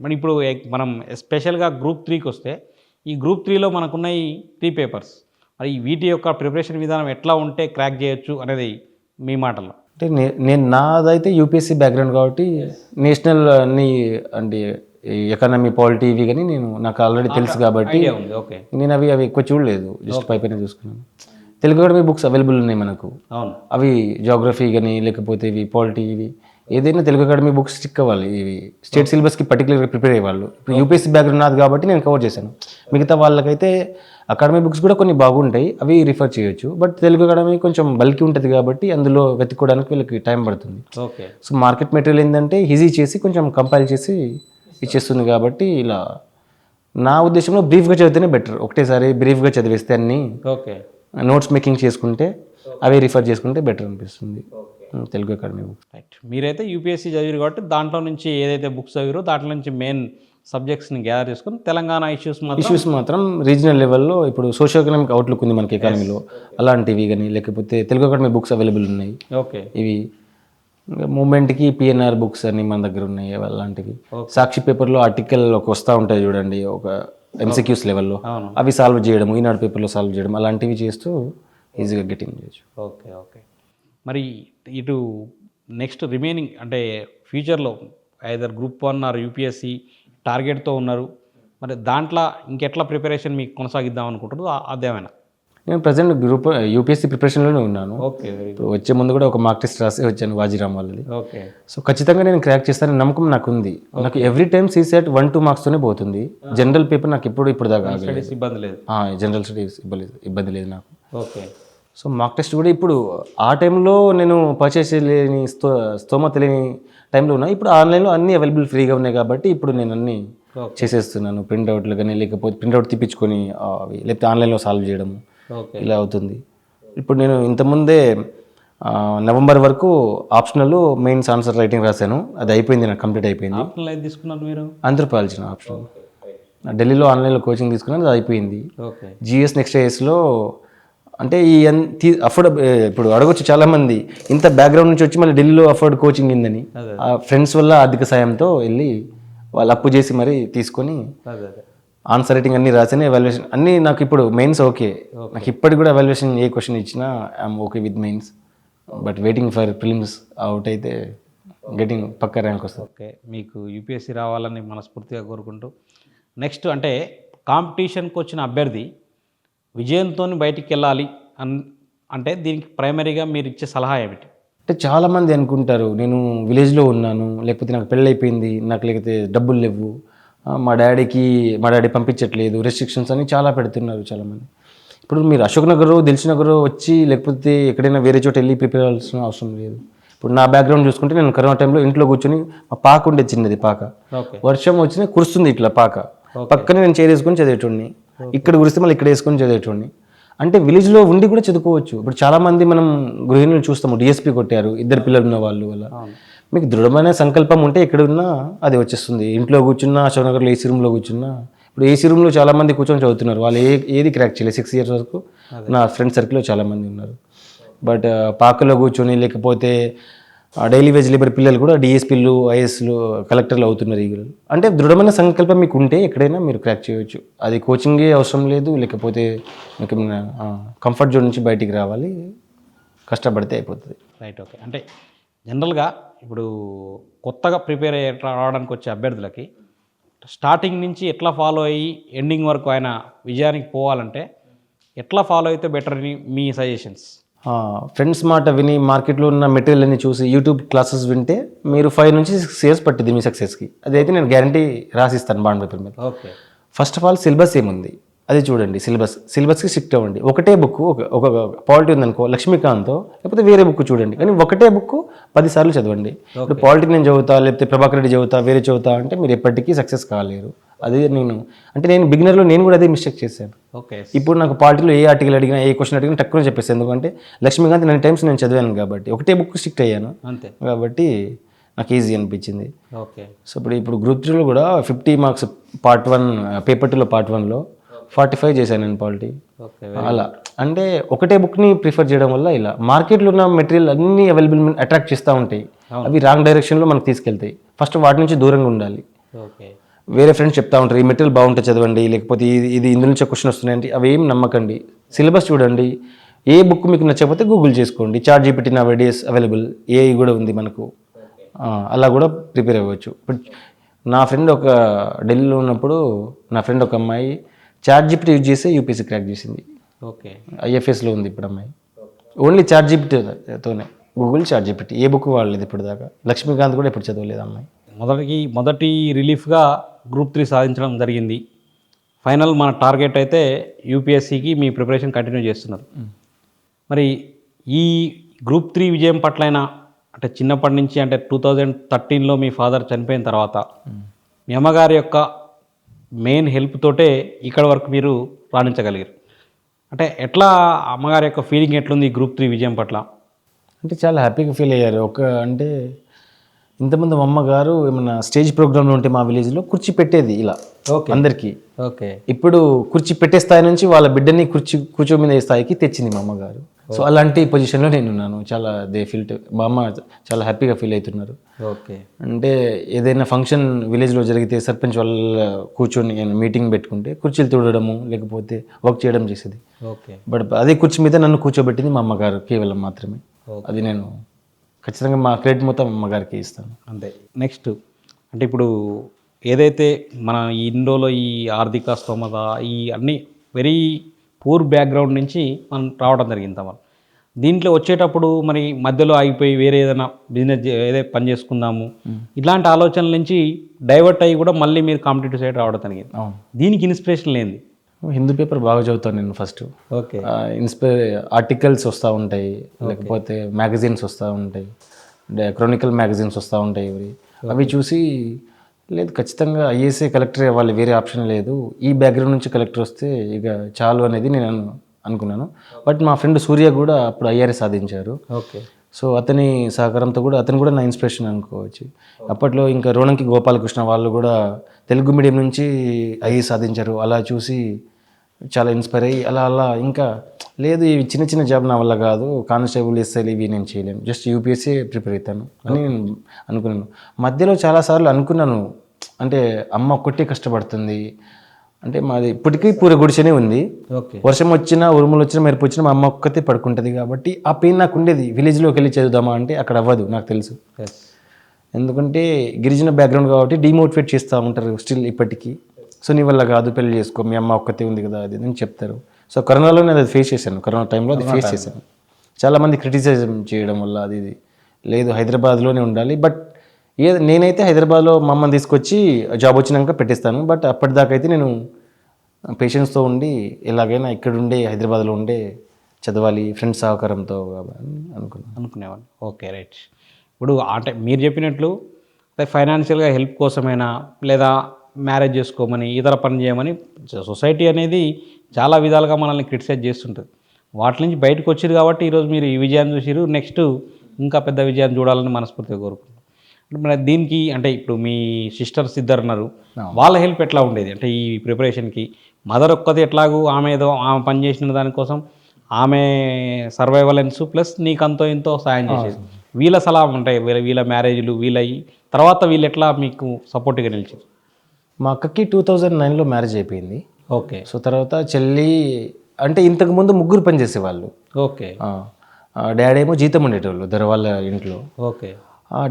మరి ఇప్పుడు మనం స్పెషల్గా గ్రూప్ 3కి వస్తే ఈ గ్రూప్ 3లో మనకున్న ఈ 3 పేపర్స్ మరి వీటి యొక్క ప్రిపరేషన్ విధానం ఎట్లా ఉంటే క్రాక్ చేయొచ్చు అనేది మీ మాటల్లో. అంటే నేను నాదైతే యూపీఎస్సీ బ్యాక్గ్రౌండ్ కాబట్టి నేషనల్ అన్ని అంటే ఎకానమీ పాలిటీ ఇవి కానీ నాకు ఆల్రెడీ తెలుసు కాబట్టి ఐడియా ఉంది. ఓకే, నేను అవి ఎక్కువ చూడలేదు, జస్ట్ పైపైన చూసుకున్నాను. తెలుగు అకాడమీ బుక్స్ అవైలబుల్ ఉన్నాయి మనకు. అవును, అవి జాగ్రఫీ కానీ లేకపోతే ఇవి పాలిటీ ఇవి ఏదైనా తెలుగు అకాడమీ బుక్స్ స్టిక్ అవ్వాలి. ఇవి స్టేట్ సిలబస్కి పర్టికులర్గా ప్రిపేర్ అయ్యేవాళ్ళు. ఇప్పుడు యూపీఎస్సీ బ్యాక్గ్రౌండ్ నాది కాబట్టి నేను కవర్ చేశాను. మిగతా వాళ్ళకైతే అకాడమీ బుక్స్ కూడా కొన్ని బాగుంటాయి, అవి రిఫర్ చేయొచ్చు. బట్ తెలుగు అకాడమీ కొంచెం బల్కీ ఉంటుంది కాబట్టి అందులో వెతుక్కోవడానికి వీళ్ళకి టైం పడుతుంది. ఓకే. సో మార్కెట్ మెటీరియల్ ఏంటంటే ఈజీ చేసి కొంచెం కంపైల్ చేసి ఇచ్చేస్తుంది కాబట్టి ఇలా నా ఉద్దేశంలో బ్రీఫ్గా చదివితేనే బెటర్. ఒకటేసారి బ్రీఫ్గా చదివేస్తే అన్ని ఓకే నోట్స్ మేకింగ్ చేసుకుంటే అవి రిఫర్ చేసుకుంటే బెటర్ అనిపిస్తుంది తెలుగు అకాడమీ బుక్. రైట్. మీరైతే యూపీఎస్సీ చదివారు కాబట్టి దాంట్లో నుంచి ఏదైతే బుక్స్ చదివారో దాంట్లో నుంచి మెయిన్ సబ్జెక్ట్స్ని గ్యాదర్ చేసుకుని తెలంగాణ ఇష్యూస్ మాత్రం రీజనల్ లెవెల్లో ఇప్పుడు సోషల్ ఎకనామిక్ అవుట్లుక్ ఉంది మనకి ఎకానమీలో, అలాంటివి కానీ లేకపోతే తెలుగు అకాడమీ బుక్స్ అవైలబుల్ ఉన్నాయి. ఓకే. ఇవి మూమెంట్కి పిఎన్ఆర్ బుక్స్ అని మన దగ్గర ఉన్నాయి అలాంటివి. సాక్షి పేపర్లో ఆర్టికల్ ఒక వస్తూ ఉంటాయి చూడండి, ఒక ఎంసీక్యూస్ లెవెల్లో, అవి సాల్వ్ చేయడం, ఈనాడు పేపర్లో సాల్వ్ చేయడం అలాంటివి చేస్తూ ఈజీగా గెటింగ్ చేయొచ్చు. Okay okay. మరి ఇటు నెక్స్ట్ రిమైనింగ్ అంటే ఫ్యూచర్లో ఐదర్ గ్రూప్ 1 ఆర్ యూపీఎస్సీ టార్గెట్తో ఉన్నారు, మరి దాంట్లో ఇంకెట్లా ప్రిపరేషన్ మీకు కొనసాగిద్దాం అనుకుంటారు అదేమైనా? నేను ప్రజెంట్ గ్రూప్ యూపీఎస్సీ ప్రిపరేషన్లోనే ఉన్నాను. ఓకే. వచ్చే ముందు కూడా ఒక మార్క్ టెస్ట్ రాసి వచ్చాను వాజీరామ్ వాళ్ళది. ఓకే. సో ఖచ్చితంగా నేను క్రాక్ చేస్తానని నమ్మకం నాకు ఉంది. నాకు ఎవ్రీ టైం సీసెట్ 1-2 మార్క్స్తోనే పోతుంది. జనరల్ పేపర్ నాకు ఇప్పుడు దాకా ఇబ్బంది లేదు. జనరల్ స్టడీస్ ఇబ్బంది లేదు నాకు. ఓకే. సో మార్క్ టెస్ట్ కూడా ఇప్పుడు ఆ టైంలో నేను పర్చేస్ చేయలేని స్తోమత లేని టైంలో ఉన్నా. ఇప్పుడు ఆన్లైన్లో అన్నీ అవైలబుల్ ఫ్రీగా ఉన్నాయి కాబట్టి ఇప్పుడు నేను అన్నీ చేసేస్తున్నాను. ప్రింట్అవుట్లు కానీ లేకపోతే ప్రింట్అవుట్ తీపించుకొని లేకపోతే ఆన్లైన్లో సాల్వ్ చేయడము ఇలా అవుతుంది. ఇప్పుడు నేను ఇంతకుముందే నవంబర్ వరకు ఆప్షనల్ మెయిన్స్ ఆన్సర్ రైటింగ్ రాశాను, అది అయిపోయింది, నాకు కంప్లీట్ అయిపోయింది. తీసుకున్నారు మీరు? ఆంధ్రపాలజీ ఆప్షనల్ ఢిల్లీలో ఆన్లైన్లో కోచింగ్ తీసుకున్నాను, అది అయిపోయింది. జిఎస్ నెక్స్ట్ ఇయర్స్లో అంటే ఈ ఇప్పుడు అడగొచ్చు చాలామంది, ఇంత బ్యాక్గ్రౌండ్ నుంచి వచ్చి మళ్ళీ ఢిల్లీలో అఫోర్డ్ కోచింగ్ ఇందని. ఫ్రెండ్స్ వల్ల ఆర్థిక సాయంతో వెళ్ళి వాళ్ళు అప్పు చేసి మరీ తీసుకొని ఆన్సర్ రైటింగ్ అన్నీ రాసాను. ఎవాల్యుయేషన్ అన్నీ నాకు ఇప్పుడు మెయిన్స్ ఓకే. నాకు ఇప్పటికి కూడా ఎవాల్యుయేషన్ ఏ క్వశ్చన్ ఇచ్చినా I'm okay with mains. But waiting for prelims out అయితే గెటింగ్ పక్క ర్యాంక్ వస్తుంది. ఓకే. మీకు యూపీఎస్సీ రావాలని మనస్ఫూర్తిగా కోరుకుంటూ నెక్స్ట్ అంటే కాంపిటీషన్కి వచ్చిన అభ్యర్థి విజయంతో బయటికి వెళ్ళాలి అంటే దీనికి ప్రైమరీగా మీరు ఇచ్చే సలహా ఏమిటి? అంటే చాలామంది అనుకుంటారు, నేను విలేజ్లో ఉన్నాను, లేకపోతే నాకు పెళ్ళి అయిపోయింది, నాకు లేకపోతే డబ్బులు లేవు, మా డాడీ పంపించట్లేదు, రెస్ట్రిక్షన్స్ అని చాలా పెడుతున్నారు చాలామంది. ఇప్పుడు మీరు అశోక్ నగర్, దిల్సుఖ్ నగర్ వచ్చి లేకపోతే ఎక్కడైనా వేరే చోట వెళ్ళి ప్రిపేర్ అవ్వాల్సిన అవసరం లేదు. ఇప్పుడు నా బ్యాక్గ్రౌండ్ చూసుకుంటే నేను కరోనా టైంలో ఇంట్లో కూర్చొని మా పాక ఉండేది, చిన్నది పాక, వర్షం వచ్చినా కురుస్తుంది ఇట్లా పాక, పక్కనే నేను చేసుకొని చదివేటోడిని, ఇక్కడ కురిస్తే మళ్ళీ ఇక్కడ వేసుకొని చదివేటోడిని. అంటే విలేజ్లో ఉండి కూడా చదువుకోవచ్చు. ఇప్పుడు చాలామంది మనం గృహిణులు చూస్తాము, డిఎస్పీ కొట్టారు, 2 పిల్లలు ఉన్న వాళ్ళు వల్ల. మీకు దృఢమైన సంకల్పం ఉంటే ఎక్కడున్నా అది వచ్చేస్తుంది. ఇంట్లో కూర్చున్నా, అశోక్ నగర్లో ఏసీ రూమ్లో కూర్చున్నా, ఇప్పుడు ఏసీ రూమ్లో చాలామంది కూర్చొని చదువుతున్నారు, వాళ్ళు ఏది క్రాక్ చేయలేదు. 6 ఇయర్స్ వరకు నా ఫ్రెండ్ సర్కిల్లో చాలామంది ఉన్నారు. బట్ పాకలో కూర్చొని లేకపోతే డైలీ వేజ్ లేబర్ పిల్లలు కూడా డిఎస్పీలు, ఐఏఎస్లు, కలెక్టర్లు అవుతున్నారు. ఈ అంటే దృఢమైన సంకల్పం మీకు ఉంటే ఎక్కడైనా మీరు క్రాక్ చేయవచ్చు. అది కోచింగే అవసరం లేదు, లేకపోతే మీకు కంఫర్ట్ జోన్ నుంచి బయటికి రావాలి, కష్టపడితే అయిపోతుంది. రైట్. ఓకే. అంటే జనరల్గా ఇప్పుడు కొత్తగా ప్రిపేర్ రావడానికి వచ్చే అభ్యర్థులకి స్టార్టింగ్ నుంచి ఎట్లా ఫాలో అయ్యి ఎండింగ్ వరకు ఆయన విజయానికి పోవాలంటే ఎట్లా ఫాలో అయితే బెటర్ అని మీ సజెషన్స్? ఫ్రెండ్స్ మాట విని మార్కెట్లో ఉన్న మెటీరియల్ అన్ని చూసి యూట్యూబ్ క్లాసెస్ వింటే మీరు 5 నుంచి 6 ఇయర్స్ పట్టింది మీ సక్సెస్కి. అదైతే నేను గ్యారంటీ రాసిస్తాను బాండ్ పేపర్ మీద. Okay. First of all syllabus ఏముంది అది చూడండి. సిలబస్కి స్ట్రిక్ట్ అవ్వండి. ఒకటే బుక్, ఒక పాలిటీ ఉందనుకో లక్ష్మీకాంత్తో, లేకపోతే వేరే బుక్ చూడండి, కానీ ఒకటే బుక్ 10 సార్లు చదవండి. ఇప్పుడు పాలిటీ నేను చదువుతా, లేకపోతే ప్రభాకర్ రెడ్డి చదువుతా, వేరే చదువుతా అంటే మీరు ఎప్పటికీ సక్సెస్ కాలేరు. అదే నేను బిగినర్లో నేను కూడా అదే మిస్టేక్ చేశాను. ఓకే. ఇప్పుడు నాకు పాలిటీలో ఏ ఆర్టికల్ అడిగినా, ఏ క్వశ్చన్ అడిగినా టక్కున చెప్పేసి, ఎందుకంటే లక్ష్మీకాంత్ 9 టైమ్స్ నేను చదివాను కాబట్టి ఒకటే బుక్ స్ట్రిక్ట్ అయ్యాను అంతే, కాబట్టి నాకు ఈజీ అనిపించింది. ఓకే. సో ఇప్పుడు గ్రూప్ 3లో కూడా 50 మార్క్స్ పార్ట్ 1 పేపర్ 2లో పార్ట్ 1లో 45 చేశాను నేను పాలిటీ. అలా అంటే ఒకటే బుక్ని ప్రిఫర్ చేయడం వల్ల ఇలా మార్కెట్లో ఉన్న మెటీరియల్ అన్నీ అవైలబుల్ అట్రాక్ట్ చేస్తూ ఉంటాయి. అవి రాంగ్ డైరెక్షన్లో మనకు తీసుకెళ్తాయి. ఫస్ట్ వాటి నుంచి దూరంగా ఉండాలి. ఓకే. వేరే ఫ్రెండ్స్ చెప్తా ఉంటారు ఈ మెటీరియల్ బాగుంటే చదవండి, లేకపోతే ఇది ఇందులో నుంచే క్వశ్చన్ వస్తున్నాయంటే అవి ఏం నమ్మకండి. సిలబస్ చూడండి, ఏ బుక్ మీకు నచ్చకపోతే గూగుల్ చేసుకోండి. చాట్ జీపీటీ నా డేస్ అవైలబుల్, ఏఐ కూడా ఉంది మనకు, అలా కూడా ప్రిపేర్ అవ్వచ్చు. ఇప్పుడు నా ఫ్రెండ్ ఒక ఢిల్లీలో ఉన్నప్పుడు నా ఫ్రెండ్ ఒక అమ్మాయి చాట్ జీపీటీ యూజ్ చేస్తే యూపీఎస్సీ క్రాక్ చేసింది. ఓకే. ఐఎఫ్ఎస్లో ఉంది ఇప్పుడు అమ్మాయి. ఓన్లీ చాట్ జీపీటీతోనే, గూగుల్ చాట్ జీపీటీ, ఏ బుక్ వాడలేదు ఇప్పుడు దాకా. లక్ష్మీకాంత్ కూడా ఇప్పుడు చదవలేదు అమ్మాయి. మొదటి రిలీఫ్గా గ్రూప్ 3 సాధించడం జరిగింది. ఫైనల్ మన టార్గెట్ అయితే యూపీఎస్సీకి మీ ప్రిపరేషన్ కంటిన్యూ చేస్తున్నారు. మరి ఈ గ్రూప్ 3 విజయం పట్లైనా అంటే చిన్నప్పటి నుంచి అంటే 2013లో మీ ఫాదర్ చనిపోయిన తర్వాత మీ అమ్మగారి యొక్క మెయిన్ హెల్ప్ తోటే ఇక్కడ వరకు మీరు రాణించగలిగారు. అంటే ఎట్లా అమ్మగారి యొక్క ఫీలింగ్ ఎట్లుంది ఈ గ్రూప్ 3 విజయం పట్ల? అంటే చాలా హ్యాపీగా ఫీల్ అయ్యారు. అంటే ఇంతకుముందు మా అమ్మగారు ఏమన్నా స్టేజ్ ప్రోగ్రాంలో ఉంటే మా విలేజ్లో కుర్చీ పెట్టేది ఇలా అందరికీ. ఓకే. ఇప్పుడు కుర్చీ పెట్టే స్థాయి నుంచి వాళ్ళ బిడ్డని కూర్చోమీద స్థాయికి తెచ్చింది మా అమ్మగారు. సో అలాంటి పొజిషన్లో నేను ఉన్నాను. చాలా మా అమ్మ చాలా హ్యాపీగా ఫీల్ అవుతున్నారు. ఓకే. అంటే ఏదైనా ఫంక్షన్ విలేజ్లో జరిగితే సర్పంచ్ వాళ్ళ కూర్చొని మీటింగ్ పెట్టుకుంటే కుర్చీలు తోడడము లేకపోతే వర్క్ చేయడం చేసేది. ఓకే. బట్ అదే కుర్చీ మీద నన్ను కూర్చోబెట్టింది మా అమ్మగారు కేవలం మాత్రమే. అది నేను ఖచ్చితంగా మా క్రెడిట్ మొత్తం అమ్మగారికి ఇస్తాను. అంతే. నెక్స్ట్ అంటే ఇప్పుడు ఏదైతే మన ఈ ఇండోలో ఈ ఆర్థిక స్తోమత ఈ అన్ని వెరీ పూర్ బ్యాక్గ్రౌండ్ నుంచి మనం రావడం జరిగింది తమ దీంట్లో వచ్చేటప్పుడు మరి మధ్యలో ఆగిపోయి వేరే ఏదైనా బిజినెస్ ఏదైతే పని చేసుకుందాము ఇట్లాంటి ఆలోచనల నుంచి డైవర్ట్ అయ్యి కూడా మళ్ళీ మీరు కాంపిటేటివ్ సైడ్ రావడం జరిగింది. దీనికి ఇన్స్పిరేషన్ లేనిది? హిందూ పేపర్ బాగా చదువుతాను నేను ఫస్ట్. ఓకే. ఆర్టికల్స్ వస్తూ ఉంటాయి, లేకపోతే మ్యాగజైన్స్ వస్తూ ఉంటాయి, క్రానికల్ మ్యాగజైన్స్ వస్తూ ఉంటాయి. అవి చూసి లేదు ఖచ్చితంగా ఐఏఎస్ఏ కలెక్టర్ అవ్వాలి, వేరే ఆప్షన్ లేదు, ఈ బ్యాక్గ్రౌండ్ నుంచి కలెక్టర్ వస్తే ఇక చాలు అనేది నేను అనుకున్నాను. బట్ మా ఫ్రెండ్ సూర్య కూడా అప్పుడు ఐఆర్ఎస్ సాధించారు. ఓకే. సో అతని సహకారంతో కూడా అతను కూడా నా ఇన్స్పిరేషన్ అనుకోవచ్చు. అప్పట్లో ఇంకా రోణంకి గోపాలకృష్ణ వాళ్ళు కూడా తెలుగు మీడియం నుంచి ఐఏఎస్ సాధించారు. అలా చూసి చాలా ఇన్స్పైర్ అయ్యి అలా ఇంకా లేదు ఇవి చిన్న చిన్న జాబ్ నా వల్ల కాదు, కానిస్టేబుల్ ఎస్ఐలు ఇవి నేను చేయలేను, జస్ట్ యూపీఎస్సీ ప్రిపేర్ అవుతాను అని నేను అనుకున్నాను. మధ్యలో చాలాసార్లు అనుకున్నాను, అంటే అమ్మ ఒక్కటే కష్టపడుతుంది, అంటే మాది ఇప్పటికీ పూర గుడిసెనే ఉంది, వర్షం వచ్చినా ఉరుములు వచ్చినా మెరుపు వచ్చినా మా అమ్మ ఒక్కతే పడుకుంటుంది కాబట్టి ఆ పెయిన్ నాకు ఉండేది. విలేజ్లోకి వెళ్ళి చదువుదామా అంటే అక్కడ అవ్వదు నాకు తెలుసు, ఎందుకంటే గిరిజన బ్యాక్గ్రౌండ్ కాబట్టి డిమోటివేట్ చేస్తూ ఉంటారు స్టిల్ ఇప్పటికీ. సో నీ వల్ల కాదు, పెళ్లి చేసుకో, మీ అమ్మ ఒక్కతే ఉంది కదా అది అని చెప్తారు. సో కరోనాలో నేను అది ఫేస్ చేశాను, కరోనా టైంలో అది ఫేస్ చేశాను. చాలామంది క్రిటిసైజం చేయడం వల్ల అది లేదు హైదరాబాద్లోనే ఉండాలి. బట్ నేనైతే హైదరాబాద్లో మా అమ్మని తీసుకొచ్చి జాబ్ వచ్చినాక పెట్టిస్తాను. బట్ అప్పటిదాకా అయితే నేను పేషెన్స్తో ఉండి ఎలాగైనా ఇక్కడ ఉండే హైదరాబాద్లో ఉండే చదవాలి ఫ్రెండ్స్ సహకారంతో అనుకునేవాడిని. Okay, right. ఇప్పుడు అంటే మీరు చెప్పినట్లు ఫైనాన్షియల్గా హెల్ప్ కోసమైనా లేదా మ్యారేజ్ చేసుకోమని ఇతర పని చేయమని సొసైటీ అనేది చాలా విధాలుగా మనల్ని క్రిటిసైజ్ చేస్తుంటుంది. వాటి నుంచి బయటకు వచ్చారు కాబట్టి ఈరోజు మీరు ఈ విజయాన్ని చూసిరు, నెక్స్ట్ ఇంకా పెద్ద విజయాన్ని చూడాలని మనస్ఫూర్తిగా కోరుకుంటున్నాను. అంటే మరి దీనికి అంటే ఇప్పుడు మీ సిస్టర్స్ ఇద్దరు ఉన్నారు, వాళ్ళ హెల్ప్ ఎట్లా ఉండేది? అంటే ఈ ప్రిపరేషన్కి మదర్ ఒక్కది ఎట్లాగూ ఆమె ఏదో ఆమె పని చేసిన దానికోసం ఆమె సర్వైవలెన్స్ ప్లస్ నీకంతో ఎంతో సాయం చేసేది. వీళ్ళ సలహా ఉంటాయి, వీళ్ళ మ్యారేజ్లు వీళ్ళవి తర్వాత వీళ్ళు ఎట్లా మీకు సపోర్ట్గా నిలిచారు? మా అక్కకి 2009లో మ్యారేజ్ అయిపోయింది. ఓకే. సో తర్వాత చెల్లి అంటే ఇంతకుముందు ముగ్గురు పని చేసేవాళ్ళు. ఓకే. డాడీ ఏమో జీతం ఉండేటోళ్ళు వాళ్ళ ఇంట్లో. ఓకే.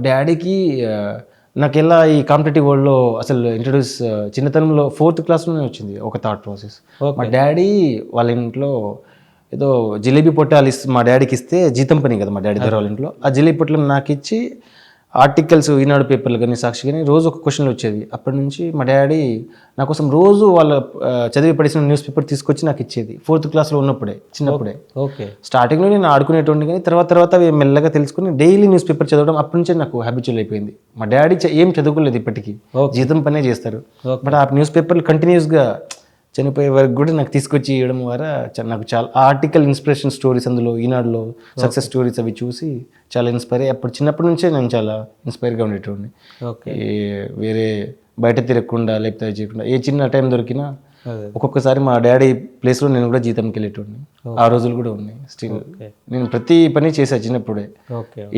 డాడీకి నాకు ఎలా ఈ కాంపిటేటివ్ వరల్డ్లో అసలు ఇంట్రడ్యూస్ చిన్నతనంలో 4th క్లాస్లోనే వచ్చింది ఒక థాట్ ప్రాసెస్. మా డాడీ వాళ్ళ ఇంట్లో ఏదో జిలేబీ పొట్టాలు మా డాడీకి ఇస్తే జీతం పని కదా మా డాడీ వాళ్ళ ఇంట్లో, ఆ జిలేబీ పొట్టలు నాకు ఇచ్చి ఆర్టికల్స్ ఈనాడు పేపర్లు కానీ సాక్షి కానీ రోజు ఒక క్వశ్చన్లు వచ్చేవి. అప్పటి నుంచి మా డాడీ నా కోసం రోజు వాళ్ళ చదివి పడేసిన న్యూస్ పేపర్ తీసుకొచ్చి నాకు ఇచ్చేది 4th క్లాస్లో ఉన్నప్పుడే, చిన్నప్పుడే. ఓకే. స్టార్టింగ్లో నేను ఆడుకునేటోడిని కానీ తర్వాత అవి మెల్లగా తెలుసుకుని డైలీ న్యూస్ పేపర్ చదవడం అప్పటి నుంచే నాకు హ్యాబిచువల్ అయిపోయింది. మా డాడీ ఏం చదువుకోలేదు ఇప్పటికీ, జీతం పనే చేస్తారు. బట్ ఆ న్యూస్ పేపర్లు కంటిన్యూస్గా చనిపోయే వరకు కూడా నాకు తీసుకొచ్చి ఇవ్వడం ద్వారా నాకు చాలా ఆర్టికల్ ఇన్స్పిరేషన్ స్టోరీస్ అందులో ఈనాడులో సక్సెస్ స్టోరీస్ అవి చూసి చాలా ఇన్స్పైర్ అయ్యి అప్పుడు చిన్నప్పటి నుంచే నేను చాలా ఇన్స్పైర్గా ఉండేటోడిని. వేరే బయట తిరగకుండా లేకపోతే చేయకుండా ఏ చిన్న టైం దొరికినా ఒక్కొక్కసారి మా డాడీ ప్లేస్లో నేను కూడా జీతంకి వెళ్ళేటోడిని. ఆ రోజులు కూడా ఉన్నాయి స్టిల్. నేను ప్రతి పని చేశాను చిన్నప్పుడే.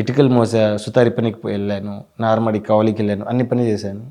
ఇటుకలు మోసా, సుతారి పనికి వెళ్ళాను, నార్మడి కావలికి వెళ్ళాను, అన్ని పని చేశాను.